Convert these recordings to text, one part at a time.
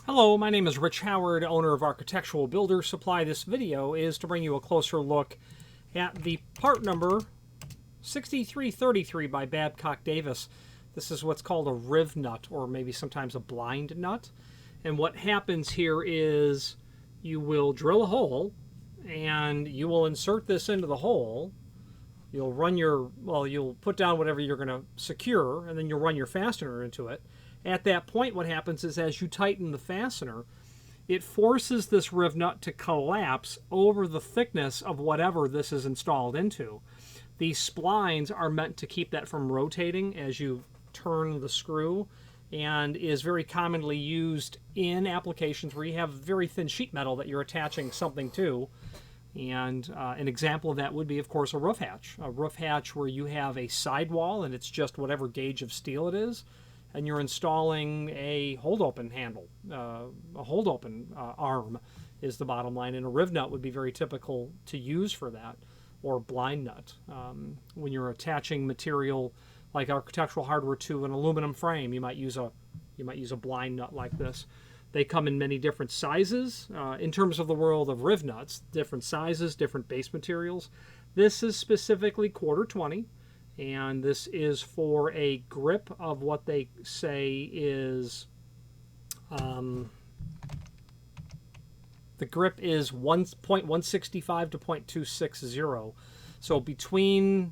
Hello, my name is Rich Howard, owner of Architectural Builder Supply. This video is to bring you a closer look at the part number 6333 by Babcock Davis. This is what's called a Rivnut, or maybe sometimes a blind nut. And what happens here is you will drill a hole and you will insert this into the hole. You'll run you'll put down whatever you're going to secure, and then you'll run your fastener into it. At that point, what happens is as you tighten the fastener, it forces this Rivnut to collapse over the thickness of whatever this is installed into. These splines are meant to keep that from rotating as you turn the screw, and is very commonly used in applications where you have very thin sheet metal that you're attaching something to. And an example of that would be, of course, a roof hatch. A roof hatch where you have a sidewall and it's just whatever gauge of steel it is, and you're installing a hold-open handle. A hold-open arm is the bottom line, and a Rivnut would be very typical to use for that, or blind nut. When you're attaching material like architectural hardware to an aluminum frame, you might use a blind nut like this. They come in many different sizes. In terms of the world of Rivnuts, different sizes, different base materials. This is specifically 1/4-20, and this is for a grip of what they say is, the grip is 1.165 to 0.260. So between,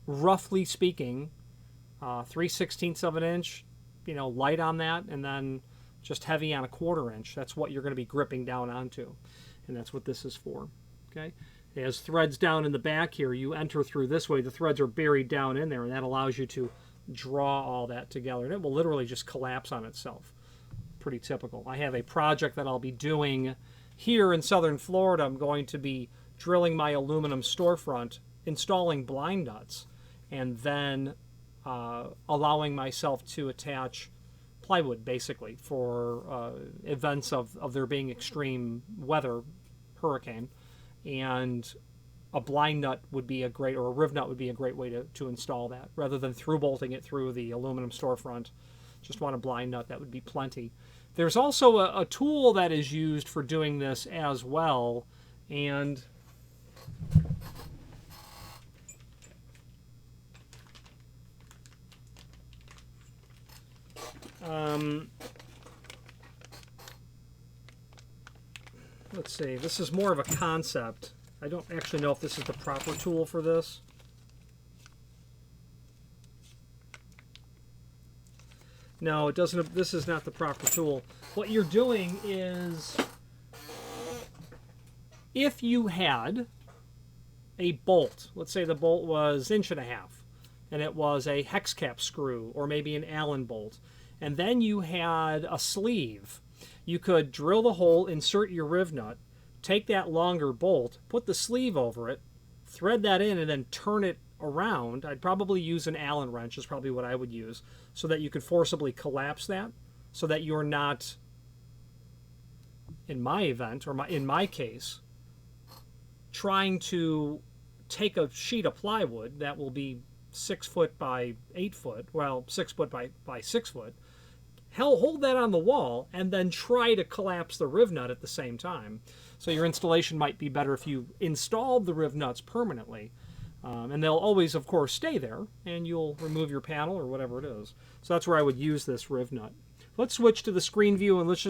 roughly speaking, 3/16 of an inch, light on that, and then just heavy on a 1/4 inch. That's what you're going to be gripping down onto, and that's what this is for. Okay, it has threads down in the back here. You enter through this way. The threads are buried down in there, and that allows you to draw all that together, and it will literally just collapse on itself. Pretty typical. I have a project that I'll be doing here in southern Florida. I'm going to be drilling my aluminum storefront, installing blind nuts, and then allowing myself to attach plywood, basically, for events of there being extreme weather, hurricane, and a blind nut would be a great, or a Rivnut would be a great way to install that, rather than through bolting it through the aluminum storefront. Just want a blind nut, that would be plenty. There's also a tool that is used for doing this as well, and let's see, this is more of a concept. I don't actually know if this is the proper tool for this. No, it doesn't. This is not the proper tool. What you're doing is, if you had a bolt, let's say the bolt was 1.5 inches, and it was a hex cap screw, or maybe an Allen bolt, and then you had a sleeve, you could drill the hole, insert your Rivnut, take that longer bolt, put the sleeve over it, thread that in, and then turn it around. I'd probably use an Allen wrench, is probably what I would use, so that you could forcibly collapse that, so that you're not, in my event, or in my case, trying to take a sheet of plywood that will be 6 foot by 8 foot, well, 6 foot by 6 foot, hold that on the wall, and then try to collapse the Rivnut at the same time. So your installation might be better if you installed the Rivnuts permanently. And they'll always, of course, stay there, and you'll remove your panel or whatever it is. So that's where I would use this Rivnut. Let's switch to the screen view, and let's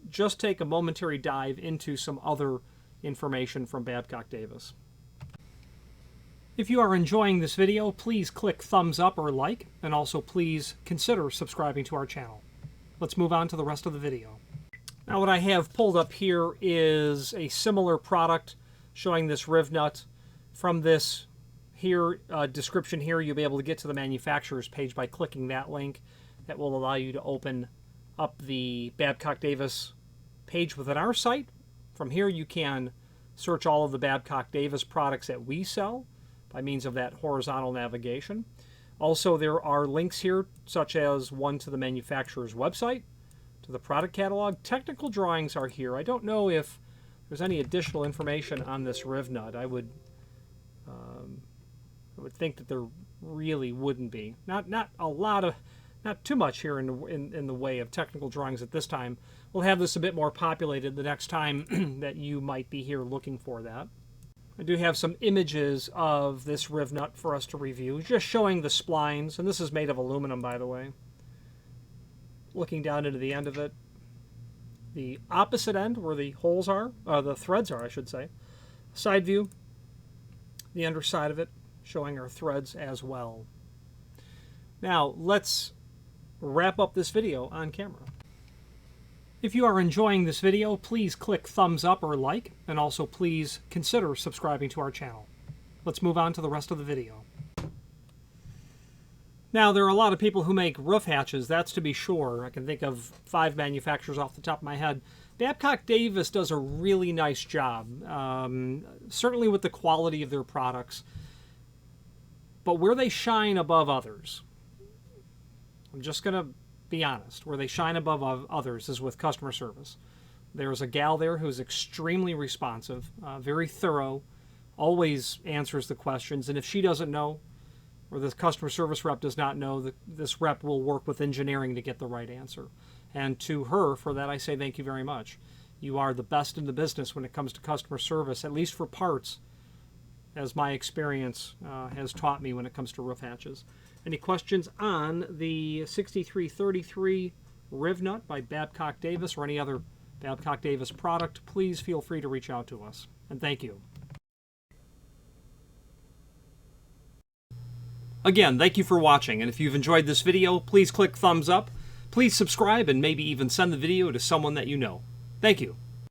just take a momentary dive into some other information from Babcock Davis. If you are enjoying this video, please click thumbs up or like, and also please consider subscribing to our channel. Let's move on to the rest of the video. Now what I have pulled up here is a similar product showing this Rivnut. From this description here, you'll be able to get to the manufacturer's page by clicking that link. That will allow you to open up the Babcock Davis page within our site. From here you can search all of the Babcock Davis products that we sell by means of that horizontal navigation. Also, there are links here, such as one to the manufacturer's website, to the product catalog. Technical drawings are here. I don't know if there's any additional information on this Rivnut. I would think that there really wouldn't be. Not not too much here in the way of technical drawings at this time. We'll have this a bit more populated the next time that you might be here looking for that. I do have some images of this Rivnut for us to review, just showing the splines, and this is made of aluminum, by the way. Looking down into the end of it, the opposite end where the holes are, the threads are, I should say. Side view, the underside of it, showing our threads as well. Now, let's wrap up this video on camera. If you are enjoying this video, please click thumbs up or like, and also please consider subscribing to our channel. Let's move on to the rest of the video. Now, there are a lot of people who make roof hatches, that's to be sure. I can think of 5 manufacturers off the top of my head. Babcock Davis does a really nice job, certainly with the quality of their products. But where they shine above others, I'm just going to be honest, where they shine above others is with customer service. There's a gal there who's extremely responsive, very thorough, always answers the questions, and if she doesn't know, or the customer service rep does not know, this rep will work with engineering to get the right answer. And to her, for that, I say thank you very much. You are the best in the business when it comes to customer service, at least for parts, as my experience has taught me when it comes to roof hatches. Any questions on the 6333 Rivnut by Babcock Davis or any other Babcock Davis product, please feel free to reach out to us. And thank you. Again, thank you for watching, and if you've enjoyed this video, please click thumbs up, please subscribe, and maybe even send the video to someone that you know. Thank you.